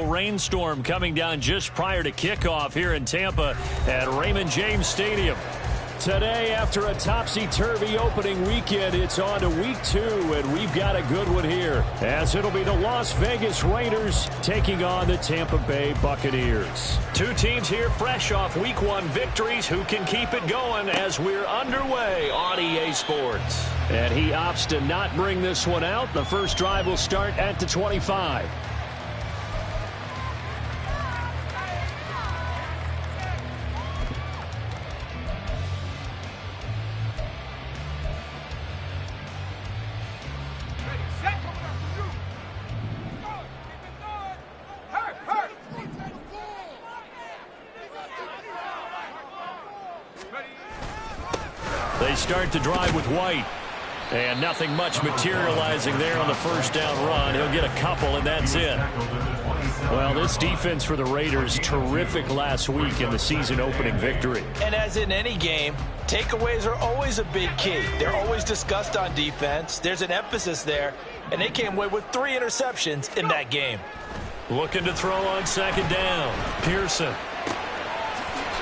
Rainstorm coming down just prior to kickoff here in Tampa at Raymond James Stadium. Today, after a topsy-turvy opening weekend, it's on to week 2, and we've got a good one here, as it'll be the Las Vegas Raiders taking on the Tampa Bay Buccaneers. Two teams here fresh off week 1 victories who can keep it going as we're underway on EA Sports. And he opts to not bring this one out. The first drive will start at the 25. They start the drive with White. And nothing much materializing there on the first down run. He'll get a couple, and that's it. Well, this defense for the Raiders, terrific last week in the season-opening victory. And as in any game, takeaways are always a big key. They're always discussed on defense. There's an emphasis there, and they came away with 3 interceptions in that game. Looking to throw on second down. Pearson.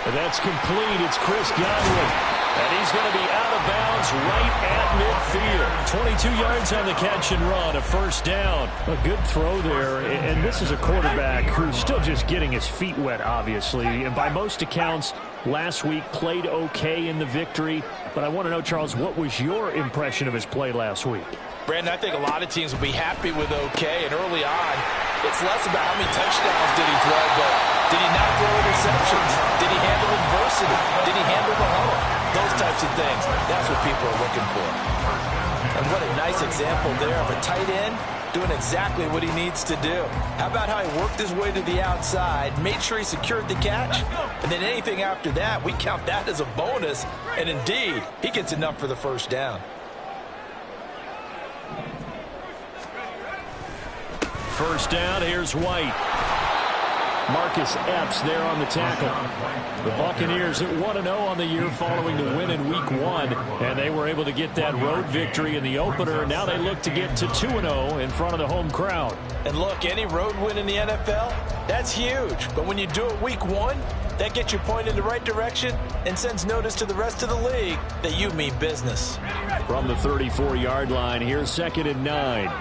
And that's complete. It's Chris Godwin. And he's going to be out of bounds right at midfield. 22 yards on the catch and run, a first down. A good throw there, and this is a quarterback who's still just getting his feet wet, obviously. And by most accounts, last week played okay in the victory. But I want to know, Charles, what was your impression of his play last week? Brandon, I think a lot of teams will be happy with okay, and early on, it's less about how many touchdowns did he throw, but did he not throw interceptions? Did he handle adversity? Did he handle the huddle? Those types of things. That's what people are looking for. And what a nice example there of a tight end doing exactly what he needs to do. How about how he worked his way to the outside, made sure he secured the catch, and then anything after that, we count that as a bonus, and indeed, he gets enough for the first down. First down, here's White. Marcus Epps there on the tackle. The Buccaneers at 1-0 on the year following the win in week 1, and they were able to get that road victory in the opener. Now they look to get to 2-0 in front of the home crowd. And look, any road win in the NFL, that's huge. But when you do it week 1, that gets you pointed in the right direction and sends notice to the rest of the league that you mean business. From the 34-yard line, here's 2nd and 9.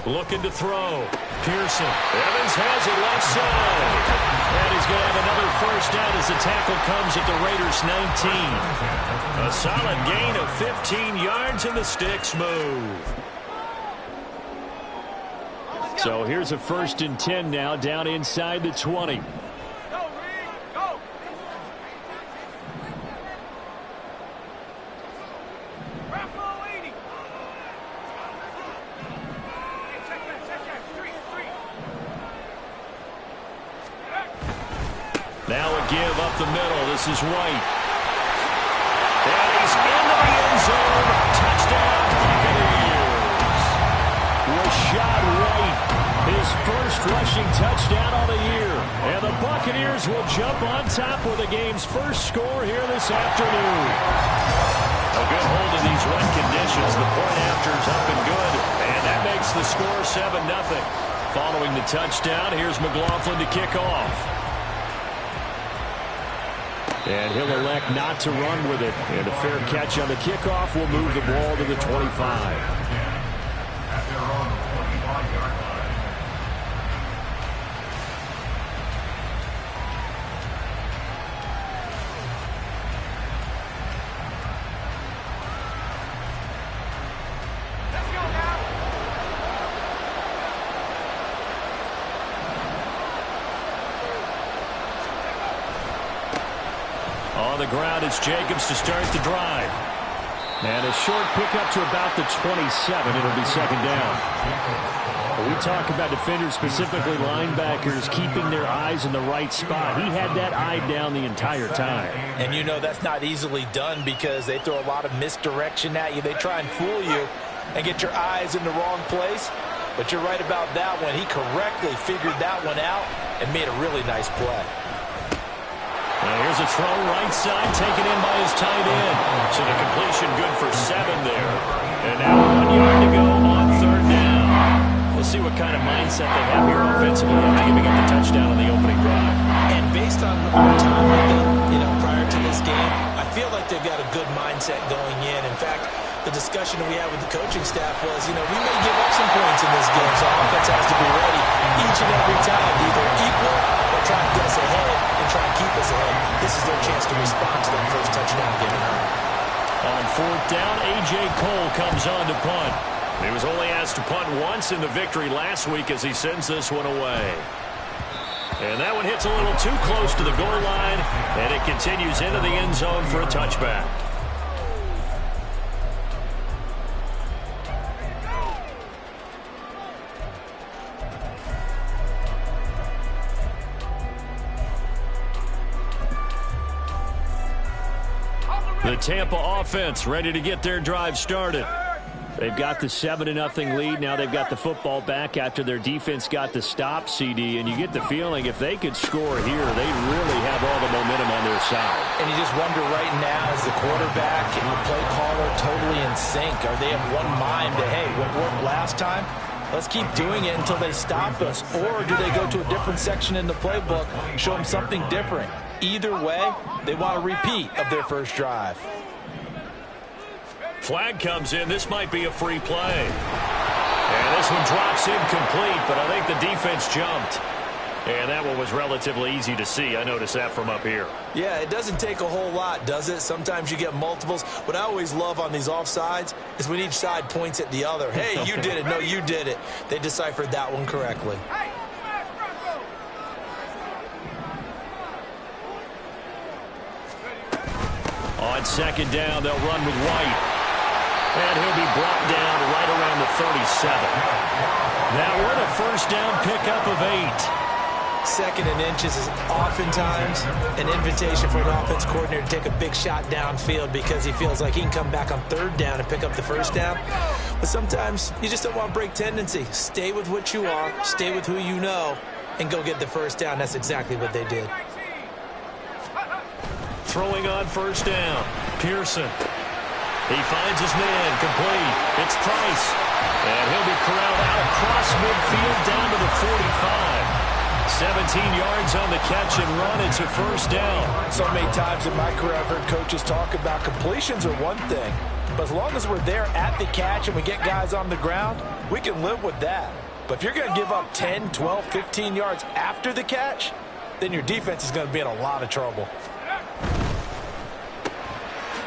Looking to throw. Pearson. Evans has it left side. And he's going to have another first down as the tackle comes at the Raiders' 19. A solid gain of 15 yards and the sticks move. So here's a 1st and 10 now down inside the 20. Now a give up the middle. This is White. And he's into the end zone. Touchdown, Buccaneers. Rachaad White, his first rushing touchdown of the year. And the Buccaneers will jump on top with the game's first score here this afternoon. A good hold of these wet conditions. The point after's up and good. And that makes the score 7-0. Following the touchdown, here's McLaughlin to kick off. And he'll elect not to run with it. And a fair catch on the kickoff will move the ball to the 25. On the ground, it's Jacobs to start the drive. And a short pickup to about the 27. It'll be 2nd down. We talk about defenders, specifically linebackers, keeping their eyes in the right spot. He had that eye down the entire time. And you know that's not easily done because they throw a lot of misdirection at you. They try and fool you and get your eyes in the wrong place. But you're right about that one. He correctly figured that one out and made a really nice play. Here's a throw right side, taken in by his tight end. So the completion good for 7 there. And now 1 yard to go on 3rd down. We'll see what kind of mindset they have here offensively after giving up the touchdown on the opening drive. And based on our time with them, prior to this game, I feel like they've got a good mindset going in. In fact, the discussion that we had with the coaching staff was, we may give up some points in this game, so offense has to be ready each and every time to either equal or try to get us ahead and try to keep us ahead. This is their chance to respond to that first touchdown given up. On 4th down, A.J. Cole comes on to punt. He was only asked to punt once in the victory last week as he sends this one away. And that one hits a little too close to the goal line, and it continues into the end zone for a touchback. The Tampa offense ready to get their drive started. They've got the 7-0 lead. Now they've got the football back after their defense got the stop, CD. And you get the feeling if they could score here, they really have all the momentum on their side. And you just wonder right now, is the quarterback and the play caller totally in sync? Are they of one mind to, hey, what worked last time? Let's keep doing it until they stop us. Or do they go to a different section in the playbook, show them something different? Either way, they want a repeat of their first drive. Flag comes in. This might be a free play. And this one drops incomplete, but I think the defense jumped. And that one was relatively easy to see. I noticed that from up here. Yeah, it doesn't take a whole lot, does it? Sometimes you get multiples. What I always love on these offsides is when each side points at the other. Hey, you did it. No, you did it. They deciphered that one correctly. On 2nd down, they'll run with White. And he'll be brought down right around the 37. Now we're at a first down pickup of 8. 2nd and inches is oftentimes an invitation for an offense coordinator to take a big shot downfield because he feels like he can come back on 3rd down and pick up the first down. But sometimes you just don't want to break tendency. Stay with what you are, stay with who you know, and go get the first down. That's exactly what they did. Throwing on 1st down, Pearson. He finds his man, complete. It's Price. And he'll be corralled out across midfield down to the 45. 17 yards on the catch and run. It's a first down. So many times in my career I've heard coaches talk about completions are one thing. But as long as we're there at the catch and we get guys on the ground, we can live with that. But if you're going to give up 10, 12, 15 yards after the catch, then your defense is going to be in a lot of trouble.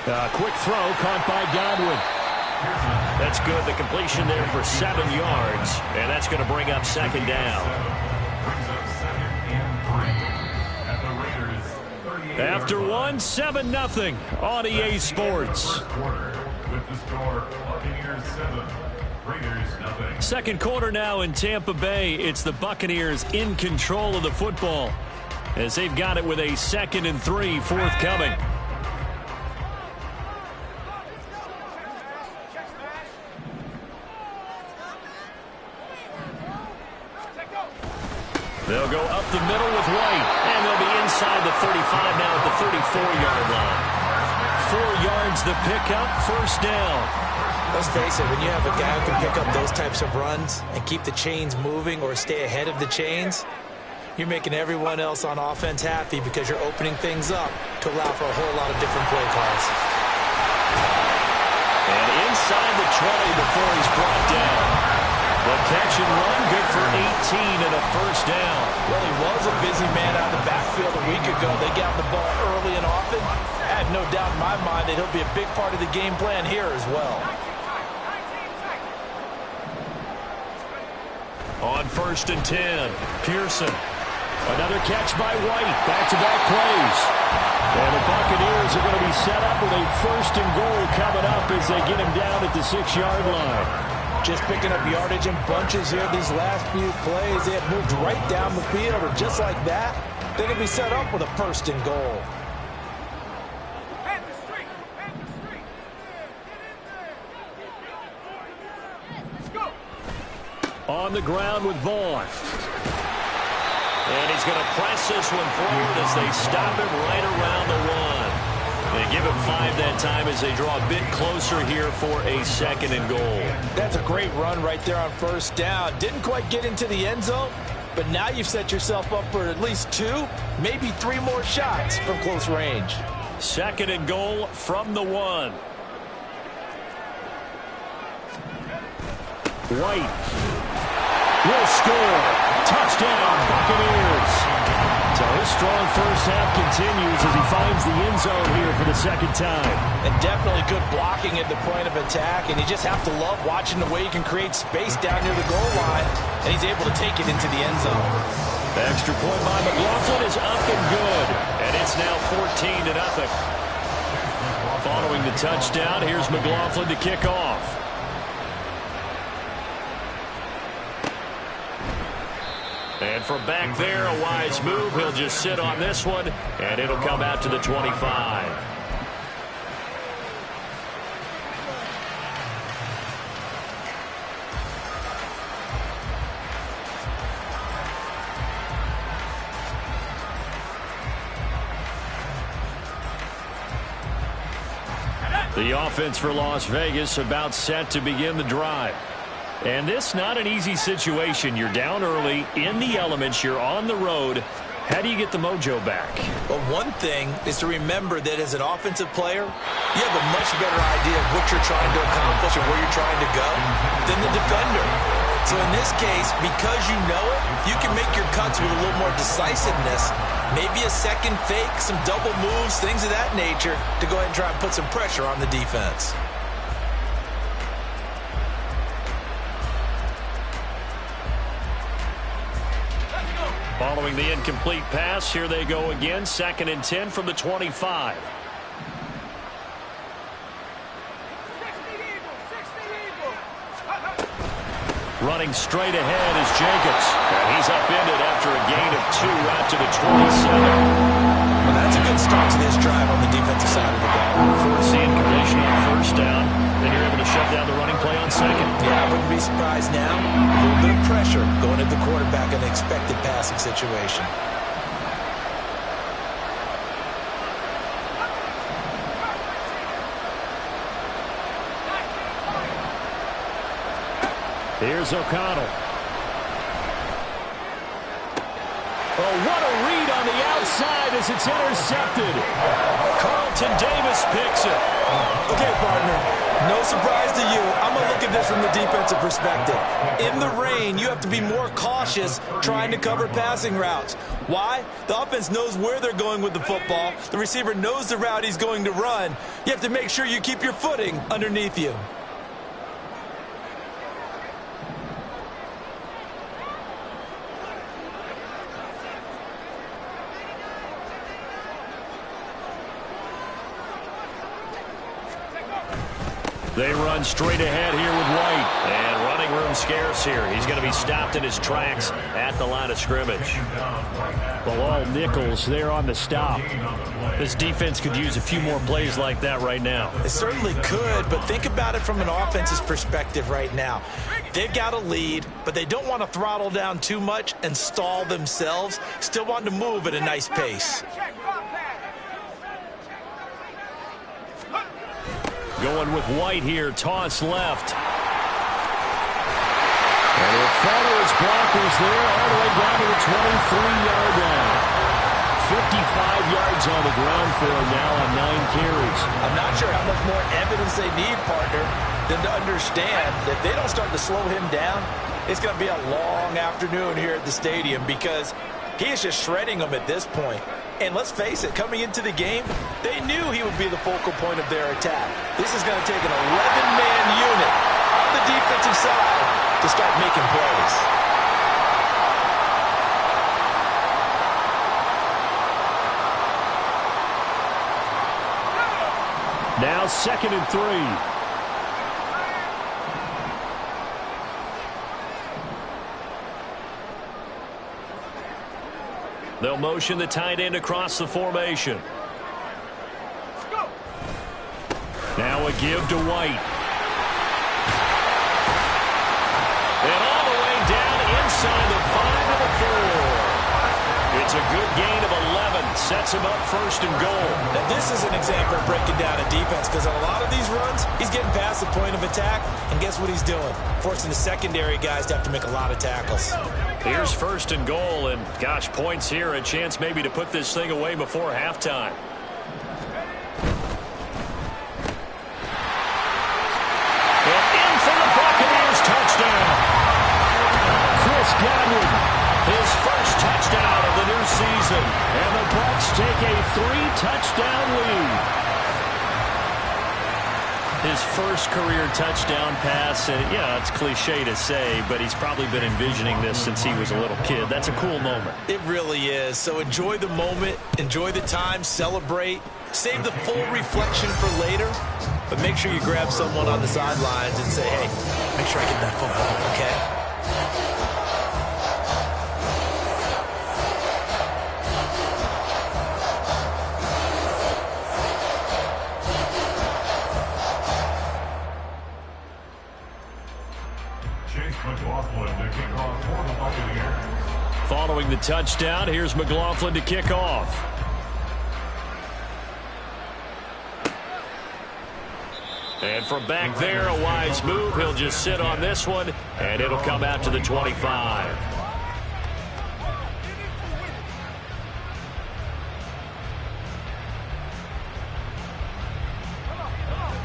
Quick throw caught by Godwin. That's good. The completion there for 7 yards. And that's going to bring up 2nd down. After 7-0 on EA Sports. 2nd quarter now in Tampa Bay. It's the Buccaneers in control of the football as they've got it with a 2nd and 3 forthcoming. They'll go up the middle with White, and they'll be inside the 35 now at the 34-yard line. 4 yards the pickup, first down. Let's face it, when you have a guy who can pick up those types of runs and keep the chains moving or stay ahead of the chains, you're making everyone else on offense happy because you're opening things up to allow for a whole lot of different play calls. And inside the 20 before he's brought down. The catch and run, good for 18 and a first down. Well, he was a busy man out of the backfield a week ago. They got the ball early and often. I have no doubt in my mind that he'll be a big part of the game plan here as well. On 1st and 10, Pearson. Another catch by White. Back-to-back plays. And the Buccaneers are going to be set up with a 1st and goal coming up as they get him down at the 6-yard line. Just picking up yardage in bunches here these last few plays. They have moved right down the field, and just like that, they're going to be set up with a 1st and goal. On the ground with Vaughn. And he's going to press this one forward as they stop him right around the 1. They give him 5 that time as they draw a bit closer here for a 2nd and goal. That's a great run right there on first down. Didn't quite get into the end zone, but now you've set yourself up for at least 2, maybe 3 more shots from close range. 2nd and goal from the 1. White will score. Touchdown, Buccaneers. So his strong first half continues as he finds the end zone here for the 2nd time. And definitely good blocking at the point of attack, and you just have to love watching the way he can create space down near the goal line, and he's able to take it into the end zone. The extra point by McLaughlin is up and good, and it's now 14-0. Following the touchdown, here's McLaughlin to kick off. And from back there, a wise move. He'll just sit on this one, and it'll come out to the 25. The offense for Las Vegas about set to begin the drive. And this not an easy situation. You're down early, in the elements, you're on the road. How do you get the mojo back? Well, one thing is to remember that as an offensive player, you have a much better idea of what you're trying to accomplish and where you're trying to go than the defender. So in this case, because you know it, you can make your cuts with a little more decisiveness. Maybe a second fake, some double moves, things of that nature to go ahead and try and put some pressure on the defense. Following the incomplete pass, here they go again. 2nd and 10 from the 25. Running straight ahead is Jacobs. And he's upended after a gain of 2 out to the 27. Well, that's a good start to this drive on the defensive side of the ball. Force the incompletion on first down. Then you're able to shut down the running play on 2nd. Yeah, I wouldn't be surprised now. A little bit of pressure going at the quarterback in an expected passing situation. Here's O'Connell. Oh, what a read on the outside as it's intercepted. Carlton Davis picks it. Okay, partner, no surprise to you. I'm going to look at this from the defensive perspective. In the rain, you have to be more cautious trying to cover passing routes. Why? The offense knows where they're going with the football. The receiver knows the route he's going to run. You have to make sure you keep your footing underneath you. They run straight ahead here with White. And running room scarce here. He's going to be stopped in his tracks at the line of scrimmage. Well, all nickels there on the stop. This defense could use a few more plays like that right now. It certainly could, but think about it from an offense's perspective right now. They've got a lead, but they don't want to throttle down too much and stall themselves. Still want to move at a nice pace. Going with White here, toss left. And he'll follow his blockers there all the way down to the 23-yard line. 55 yards on the ground for him now on 9 carries. I'm not sure how much more evidence they need, partner, than to understand that if they don't start to slow him down, it's going to be a long afternoon here at the stadium because he is just shredding them at this point. And let's face it, coming into the game, they knew he would be the focal point of their attack. This is going to take an 11-man unit on the defensive side to start making plays. Now 2nd and 3. They'll motion the tight end across the formation. Now a give to White. And all the way down inside the 5 to the 4. That's a good gain of 11. Sets him up first and goal. Now, this is an example of breaking down a defense because on a lot of these runs, he's getting past the point of attack, and guess what he's doing? Forcing the secondary guys to have to make a lot of tackles. Here's first and goal, and gosh, points here, a chance maybe to put this thing away before halftime. And in for the Buccaneers touchdown. Chris Godwin, his first touchdown of the new season, and the Bucs take a 3-touchdown lead. His first career touchdown pass, and yeah, it's cliche to say, but he's probably been envisioning this since he was a little kid. That's a cool moment. It really is. So enjoy the moment, enjoy the time, celebrate, save the full reflection for later, but make sure you grab someone on the sidelines and say, hey, make sure I get that football, okay? Following the touchdown, here's McLaughlin to kick off. And from back there, a wise move. He'll just sit on this one, and it'll come out to the 25.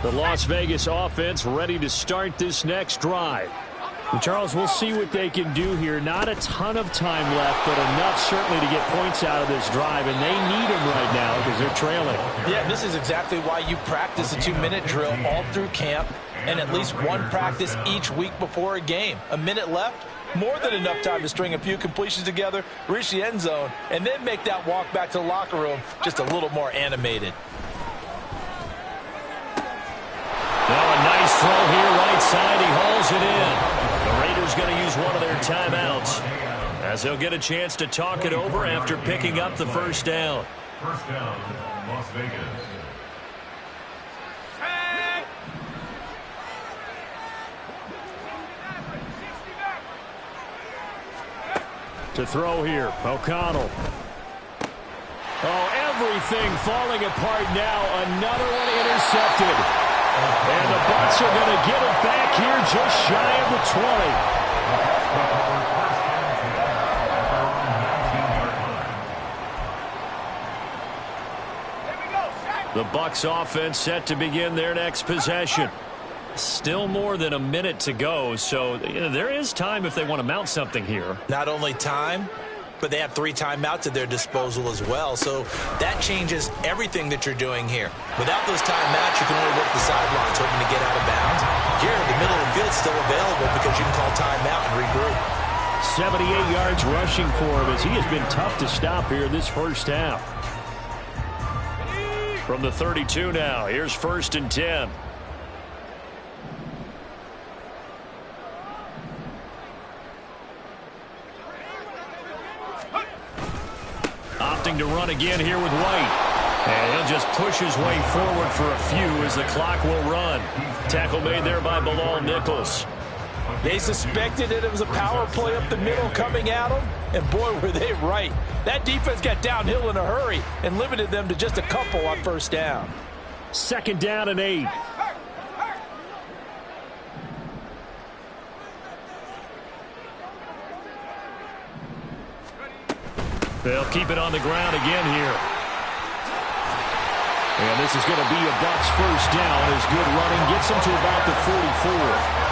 The Las Vegas offense ready to start this next drive. And Charles, we'll see what they can do here. Not a ton of time left, but enough certainly to get points out of this drive, and they need them right now because they're trailing. Yeah, this is exactly why you practice a 2-minute drill all through camp and at least one practice each week before a game. A minute left, more than enough time to string a few completions together, reach the end zone, and then make that walk back to the locker room just a little more animated. Now a nice throw here right side. He hauls it in. The Raiders going to use one of their timeouts as they'll get a chance to talk it over after picking up the first down. First down, Las Vegas. To throw here, O'Connell. Oh, everything falling apart now. Another one intercepted. And the Bucs are going to get it back here just shy of the 20. The Bucs offense set to begin their next possession. Still more than a minute to go, so there is time if they want to mount something here. Not only time, but they have 3 timeouts at their disposal as well. So that changes everything that you're doing here. Without those timeouts, you can only work the sidelines, hoping to get out of bounds. Here, the middle of the field's still available because you can call timeout and regroup. 78 yards rushing for him as he has been tough to stop here this first half. From the 32 now, here's first and 10. Opting to run again here with White. And he'll just push his way forward for a few as the clock will run. Tackle made there by Bilal Nichols. They suspected that it was a power play up the middle coming at them, and boy, were they right. That defense got downhill in a hurry and limited them to just a couple on first down. Second down and 8. They'll keep it on the ground again here. And this is going to be a Bucs first down as good running gets them to about the 44.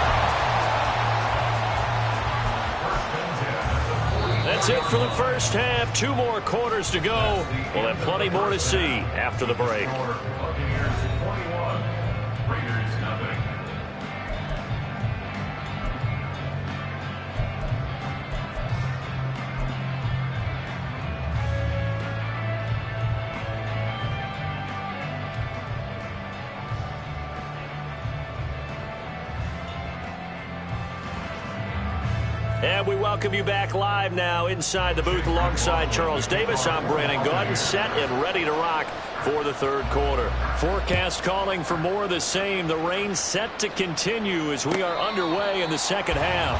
That's it for the first half. 2 more quarters to go. We'll have plenty more to see after the break. And we welcome you back live now inside the booth alongside Charles Davis. I'm Brandon Gaudin, set and ready to rock for the third quarter. Forecast calling for more of the same. The rain set to continue as we are underway in the second half.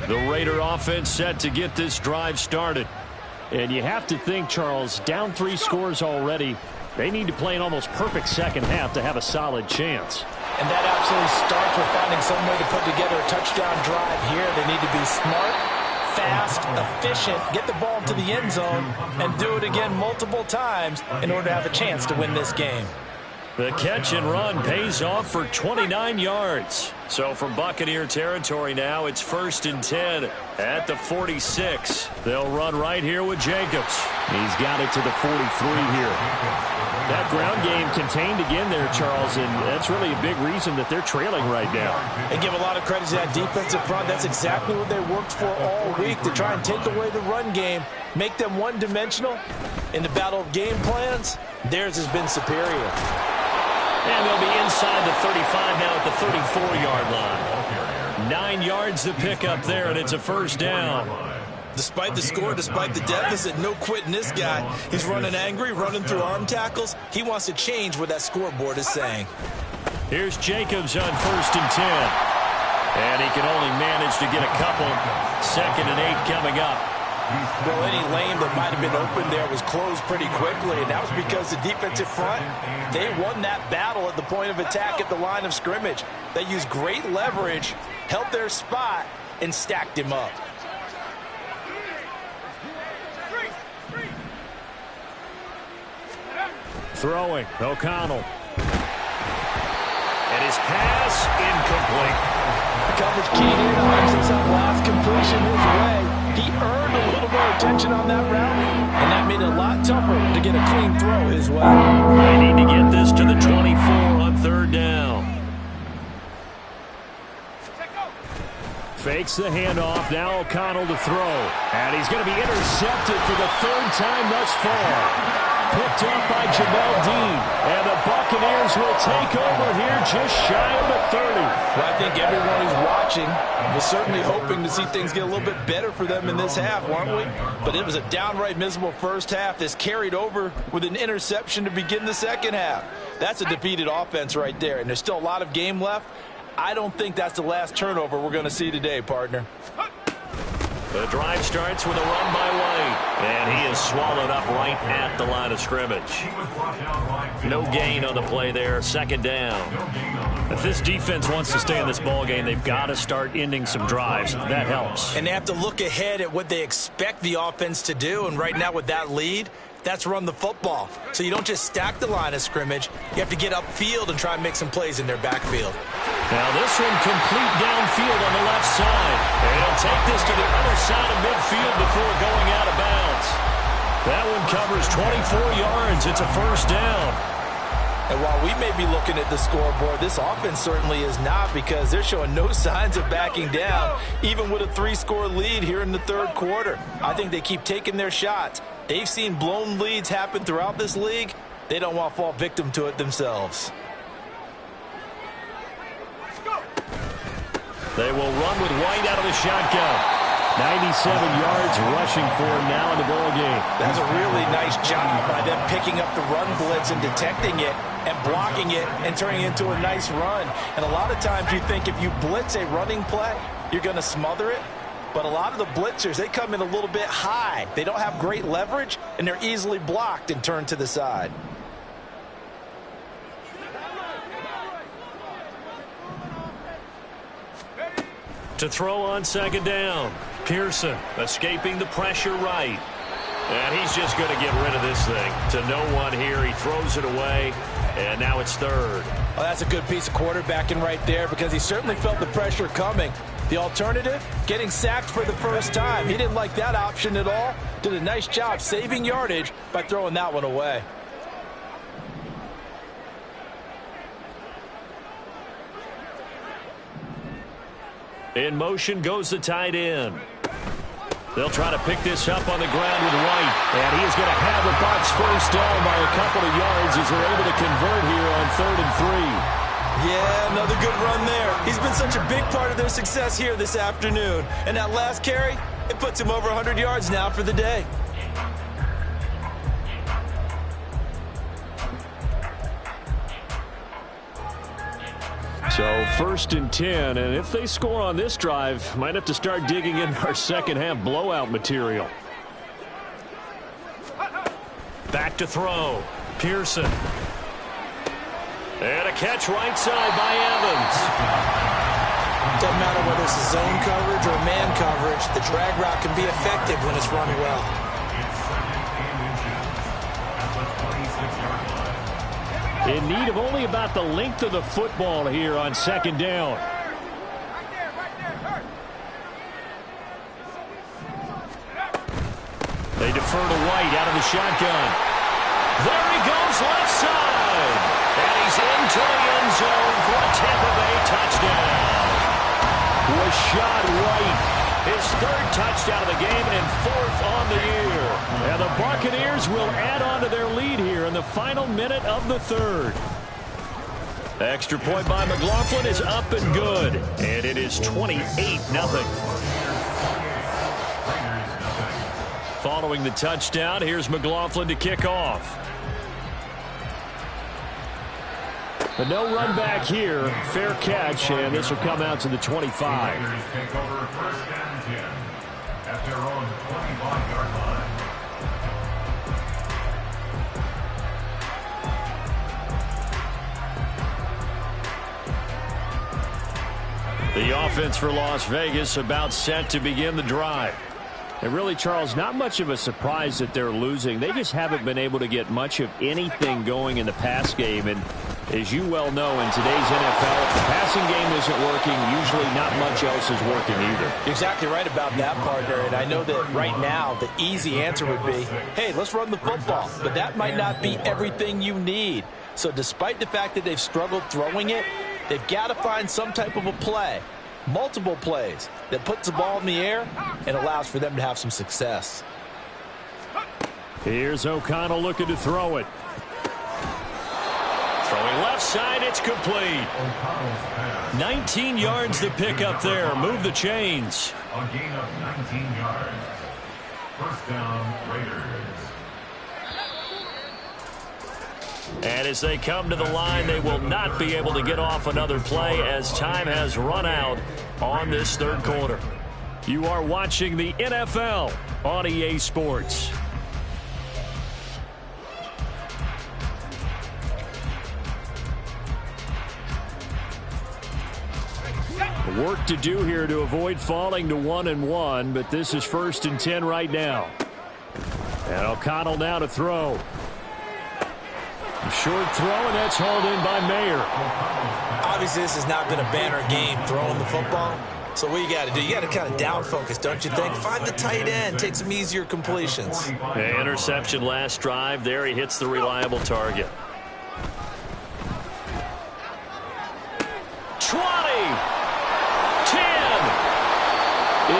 The Raider offense set to get this drive started. And you have to think, Charles, down 3 scores already. They need to play an almost perfect second half to have a solid chance. And that absolutely starts with finding some way to put together a touchdown drive here. They need to be smart, fast, efficient, get the ball to the end zone, and do it again multiple times in order to have a chance to win this game. The catch and run pays off for 29 yards. So from Buccaneer territory now, it's 1st and 10 at the 46. They'll run right here with Jacobs. He's got it to the 43 here. That ground game contained again there, Charles, and that's really a big reason that they're trailing right now. And give a lot of credit to that defensive front. That's exactly what they worked for all week, to try and take away the run game, make them one-dimensional. In the battle of game plans, theirs has been superior. And they'll be inside the 35 now at the 34-yard line. 9 yards to pick up there, and it's a 1st down. Despite the score, despite the deficit, no quitting this guy. He's running angry, running through arm tackles. He wants to change what that scoreboard is saying. Here's Jacobs on 1st and 10. And he can only manage to get a couple. 2nd and 8 coming up. Well, any lane that might have been open there was closed pretty quickly, and that was because the defensive front, they won that battle at the point of attack at the line of scrimmage. They used great leverage, held their spot, and stacked him up. Throwing, O'Connell. And his pass incomplete. Coverage keyed in on since that last completion his way. He earned a little more attention on that route, and that made it a lot tougher to get a clean throw his way. They need to get this to the 24 on 3rd down. Fakes the handoff. Now O'Connell to throw. And he's going to be intercepted for the 3rd time thus far. Picked up by Jamel Dean. And the Buccaneers will take over here just shy of the 30. Well, I think everyone who's watching was certainly hoping to see things get a little bit better for them in this half, weren't we? But it was a downright miserable first half that's carried over with an interception to begin the second half. That's a defeated offense right there, and there's still a lot of game left. I don't think that's the last turnover we're going to see today, partner. The drive starts with a run by White, and he is swallowed up right at the line of scrimmage. No gain on the play there, 2nd down. If this defense wants to stay in this ballgame, they've got to start ending some drives. That helps. And they have to look ahead at what they expect the offense to do, and right now with that lead, that's run the football. So you don't just stack the line of scrimmage. You have to get upfield and try and make some plays in their backfield. Now this one complete downfield on the left side. And he'll take this to the other side of midfield before going out of bounds. That one covers 24 yards. It's a 1st down. And while we may be looking at the scoreboard, this offense certainly is not, because they're showing no signs of backing down, even with a 3-score lead here in the 3rd quarter. I think they keep taking their shots. They've seen blown leads happen throughout this league. They don't want to fall victim to it themselves. They will run with White out of the shotgun. 97 yards rushing for him now in the ball game. That's a really nice job by them picking up the run blitz and detecting it and blocking it and turning it into a nice run. And a lot of times you think if you blitz a running play, you're going to smother it. But a lot of the blitzers, they come in a little bit high. They don't have great leverage, and they're easily blocked and turned to the side. To throw on 2nd down. Pearson escaping the pressure right. And he's just going to get rid of this thing. To no one here. He throws it away. And now it's 3rd. Well, that's a good piece of quarterbacking right there, because he certainly felt the pressure coming. The alternative, getting sacked for the 1st time. He didn't like that option at all. Did a nice job saving yardage by throwing that one away. In motion goes the tight end. They'll try to pick this up on the ground with White. And he is going to have the Bucs 1st down by a couple of yards as they're able to convert here on 3rd and 3. Yeah, another good run there. He's been such a big part of their success here this afternoon. And that last carry, it puts him over 100 yards now for the day. So 1st and 10, and if they score on this drive, might have to start digging in our second half blowout material. Back to throw. Pearson. And a catch right side by Evans. Doesn't matter whether it's zone coverage or man coverage, the drag route can be effective when it's run well. In need of only about the length of the football here on 2nd down. They defer to White out of the shotgun. There he goes left side. And he's into the end zone for a Tampa Bay touchdown. Rachaad White, his 3rd touchdown of the game and 4th on the year. And the Buccaneers will add on to their lead here in the final minute of the 3rd. Extra point by McLaughlin is up and good. And it is 28-0. Following the touchdown, here's McLaughlin to kick off. But no run back here. Fair catch, and this will come out to the 25. Take over 1st and 10 at their own 25-yard line. The offense for Las Vegas about set to begin the drive. And really, Charles, not much of a surprise that they're losing. They just haven't been able to get much of anything going in the pass game. And as you well know, in today's NFL, if the passing game isn't working, usually not much else is working either. You're exactly right about that, partner. And I know that right now the easy answer would be, hey, let's run the football. But that might not be everything you need. So despite the fact that they've struggled throwing it, they've got to find some type of a play. Multiple plays that puts the ball in the air and allows for them to have some success. Here's O'Connell looking to throw it. Throwing left side, it's complete. 19 yards to pick up there. Move the chains. A gain of 19 yards. 1st down, Raiders. And as they come to the line, they will not be able to get off another play as time has run out on this 3rd quarter. You are watching the NFL on EA Sports. Work to do here to avoid falling to 1-1, but this is 1st and 10 right now. And O'Connell now to throw. Short throw, and that's hauled in by Mayer. Obviously, this has not been a banner game throwing the football. So what you got to do, you got to kind of down focus, don't you think? Find the tight end, take some easier completions. The interception last drive. There he hits the reliable target. 20. 10.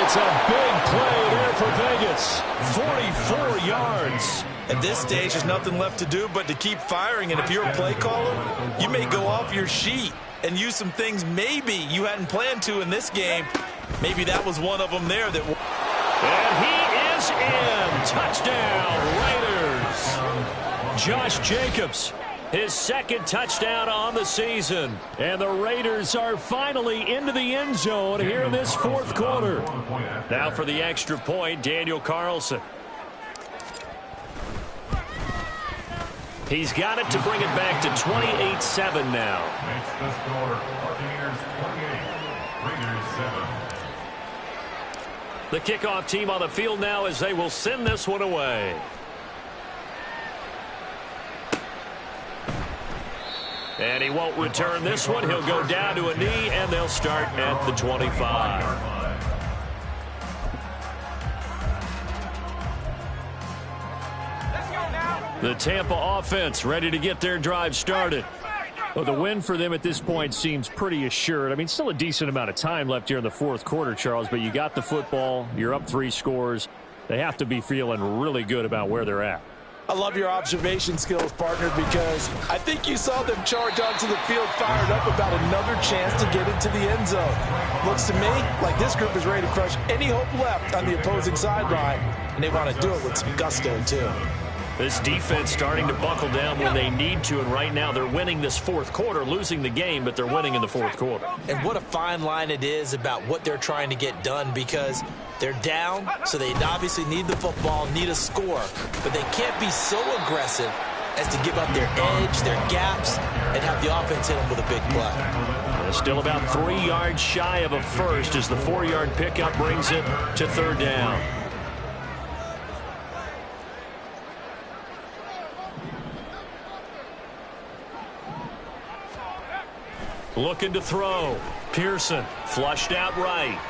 It's a big play there for Vegas. 44 yards. At this stage, there's nothing left to do but to keep firing. And if you're a play caller, you may go off your sheet and use some things maybe you hadn't planned to in this game. Maybe that was one of them there. And he is in. Touchdown, Raiders. Josh Jacobs, his 2nd touchdown on the season. And the Raiders are finally into the end zone here in this 4th quarter. Now for the extra point, Daniel Carlson. He's got it to bring it back to 28-7 now. Makes the score Buccaneers 28, Raiders 7. The kickoff team on the field now as they will send this one away. And he won't return this one. He'll go down to a knee, and they'll start at the 25. The Tampa offense ready to get their drive started. Well, the win for them at this point seems pretty assured. I mean, still a decent amount of time left here in the 4th quarter, Charles, but you got the football. You're up 3 scores. They have to be feeling really good about where they're at. I love your observation skills, partner, because I think you saw them charge onto the field fired up about another chance to get into the end zone. Looks to me like this group is ready to crush any hope left on the opposing sideline, and they want to do it with some gusto, too. This defense starting to buckle down when they need to, and right now they're winning this fourth quarter, losing the game, but they're winning in the fourth quarter. And what a fine line it is about what they're trying to get done, because they're down, so they obviously need the football, need a score, but they can't be so aggressive as to give up their edge, their gaps, and have the offense hit them with a big play. They're still about 3 yards shy of a first as the 4-yard pickup brings it to third down. Looking to throw. Pearson flushed out right.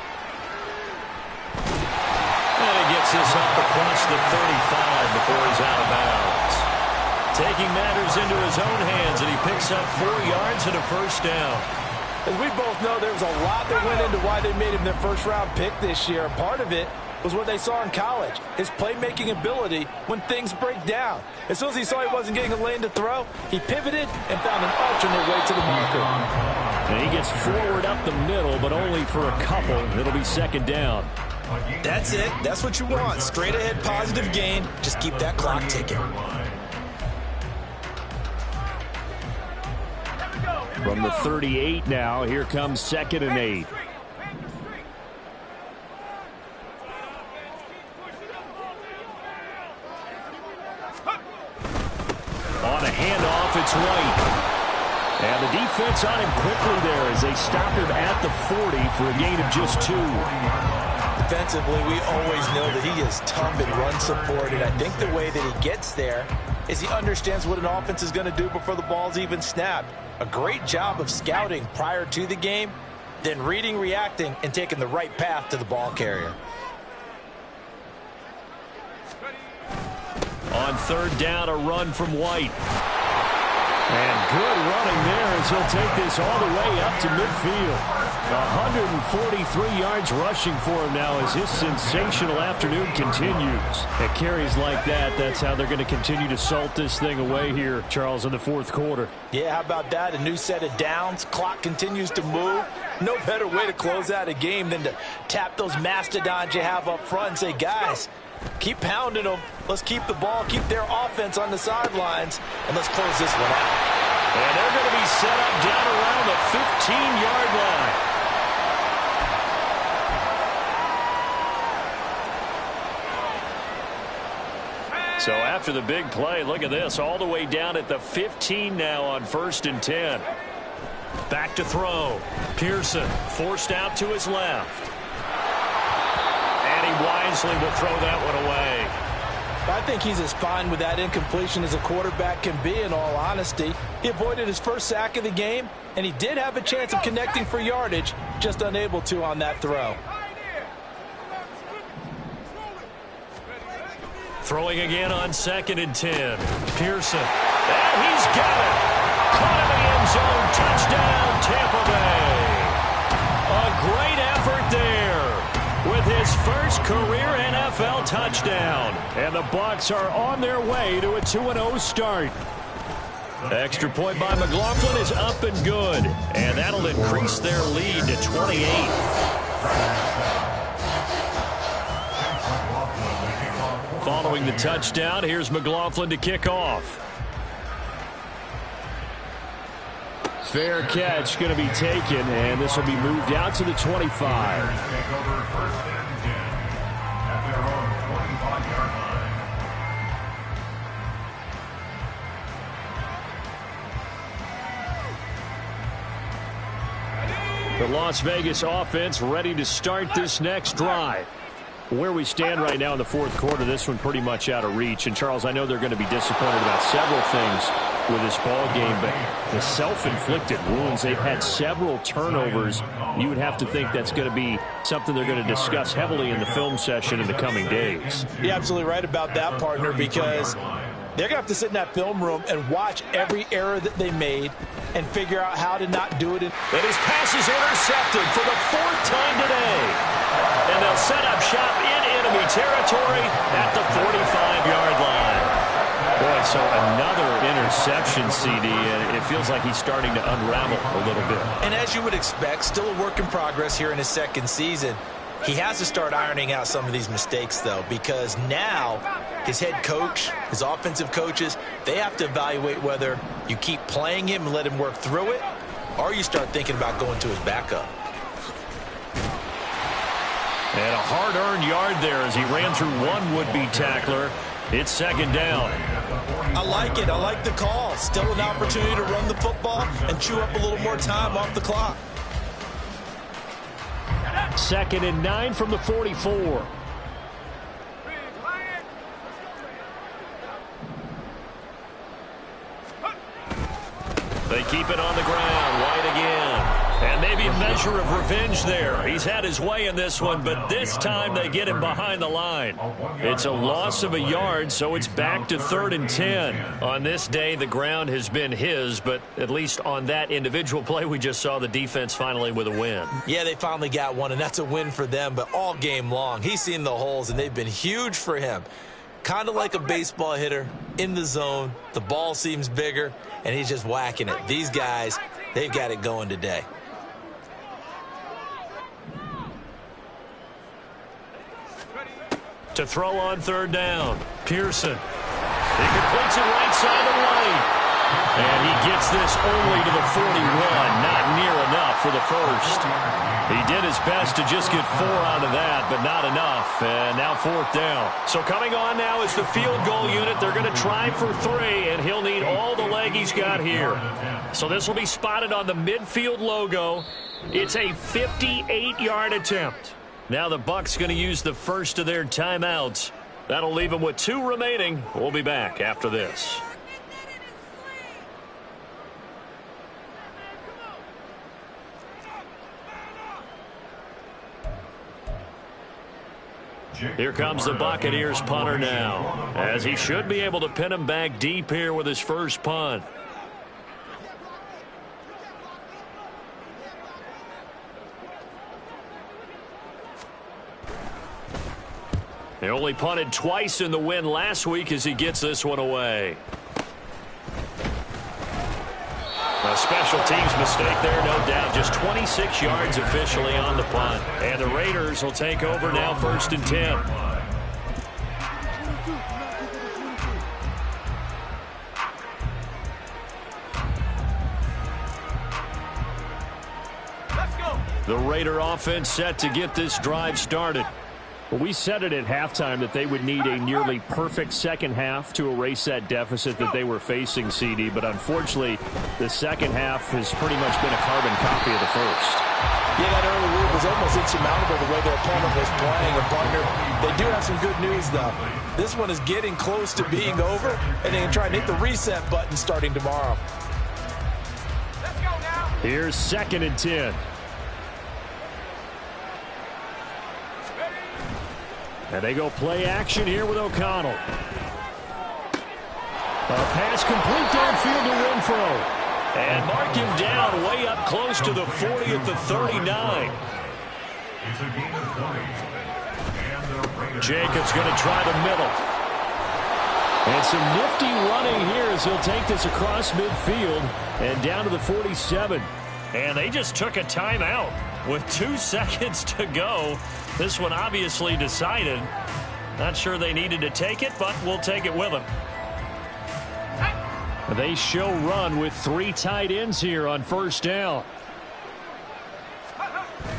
And he gets this up across the 35 before he's out of bounds. Taking matters into his own hands, and he picks up 4 yards and a first down. As we both know, there was a lot that went into why they made him their first-round pick this year. Part of it was what they saw in college, his playmaking ability when things break down. As soon as he saw he wasn't getting a lane to throw, he pivoted and found an alternate way to the marker. And he gets forward up the middle, but only for a couple. It'll be second down. That's it. That's what you want. Straight ahead positive gain. Just keep that clock ticking. From the 38 now, here comes 2nd and 8. On a handoff, it's White. And the defense on him quickly there as they stop him at the 40 for a gain of just 2. Defensively, we always know that he is tough in run support, and I think the way that he gets there is he understands what an offense is going to do before the ball's even snapped. A great job of scouting prior to the game, then reading, reacting, and taking the right path to the ball carrier. On third down, a run from White. And good running there as he'll take this all the way up to midfield. 143 yards rushing for him now as his sensational afternoon continues. At carries like that, that's how they're going to continue to salt this thing away here, Charles, in the fourth quarter. Yeah, how about that? A new set of downs. Clock continues to move. No better way to close out a game than to tap those mastodons you have up front and say, guys, keep pounding them. Let's keep the ball, keep their offense on the sidelines, and let's close this one out. And they're going to be set up down around the 15-yard line. So after the big play, look at this, all the way down at the 15 now on 1st and 10. Back to throw. Pearson forced out to his left. And he wisely will throw that one away. I think he's as fine with that incompletion as a quarterback can be, in all honesty. He avoided his first sack of the game, and he did have a chance of connecting for yardage, just unable to on that throw. Throwing again on 2nd and 10. Pearson. And he's got it. Caught in the end zone. Touchdown, Tampa Bay. A great effort there with his first career NFL touchdown. And the Bucs are on their way to a 2-0 start. Extra point by McLaughlin is up and good. And that'll increase their lead to 28. Following the touchdown, here's McLaughlin to kick off. Fair catch going to be taken, and this will be moved out to the 25. The Las Vegas offense ready to start this next drive. Where we stand right now in the fourth quarter, this one pretty much out of reach. And, Charles, I know they're going to be disappointed about several things with this ball game, but the self-inflicted wounds, they've had several turnovers. You would have to think that's going to be something they're going to discuss heavily in the film session in the coming days. You're absolutely right about that, partner, because they're going to have to sit in that film room and watch every error that they made and figure out how to not do it. And his pass is intercepted for the 4th time today. And they'll set up shop in enemy territory at the 45-yard line. Boy, so another interception, CD, and it feels like he's starting to unravel a little bit. And as you would expect, still a work in progress here in his second season. He has to start ironing out some of these mistakes, though, because now his head coach, his offensive coaches, they have to evaluate whether you keep playing him and let him work through it, or you start thinking about going to his backup. And a hard-earned yard there as he ran through one would-be tackler. It's second down. I like it. I like the call. Still an opportunity to run the football and chew up a little more time off the clock. 2nd and 9 from the 44. They keep it on the ground. White again. And maybe a measure of revenge there. He's had his way in this one, but this time they get him behind the line. It's a loss of a yard, so it's back to 3rd and 10. On this day, the ground has been his, but at least on that individual play, we just saw the defense finally with a win. Yeah, they finally got one, and that's a win for them, but all game long, he's seen the holes, and they've been huge for him. Kind of like a baseball hitter in the zone. The ball seems bigger, and he's just whacking it. These guys, they've got it going today. To throw on 3rd down. Pearson. He completes it right side of the lane. And he gets this only to the 41. Not near enough for the first. He did his best to just get 4 out of that, but not enough. And now 4th down. So coming on now is the field goal unit. They're going to try for 3, and he'll need all the leg he's got here. So this will be spotted on the midfield logo. It's a 58-yard attempt. Now the Bucs going to use the first of their timeouts. That'll leave them with 2 remaining. We'll be back after this. Here comes the Buccaneers punter now, as he should be able to pin him back deep here with his first punt. He only punted twice in the win last week as he gets this one away. A special teams mistake there, no doubt. Just 26 yards officially on the punt. And the Raiders will take over now, 1st and 10. Let's go. The Raider offense set to get this drive started. Well, we said it at halftime that they would need a nearly perfect second half to erase that deficit that they were facing, CD. But unfortunately, the second half has pretty much been a carbon copy of the first. Yeah, that early lead was almost insurmountable the way their opponent was playing. And partner, they do have some good news, though. This one is getting close to being over, and they can try and hit the reset button starting tomorrow. Let's go now. Here's 2nd and 10. And they go play action here with O'Connell. A pass complete downfield to Renfro. And mark him down way up close to the 40 at the 39. It's a gain of 20. And the Raiders. Jacobs going to try the middle. And some nifty running here as he'll take this across midfield and down to the 47. And they just took a timeout with 2 seconds to go. This one obviously decided. Not sure they needed to take it, but we'll take it with them. They show run with 3 tight ends here on 1st down.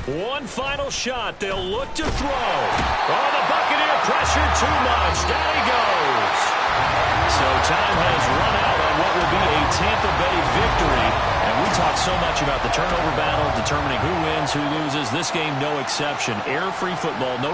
One final shot. They'll look to throw. Oh, the Buccaneer pressure too much. Down he goes. So time has run out on what will be a Tampa Bay victory. And we talk so much about the turnover battle, determining who wins, who loses. This game, no exception. Error-free football, no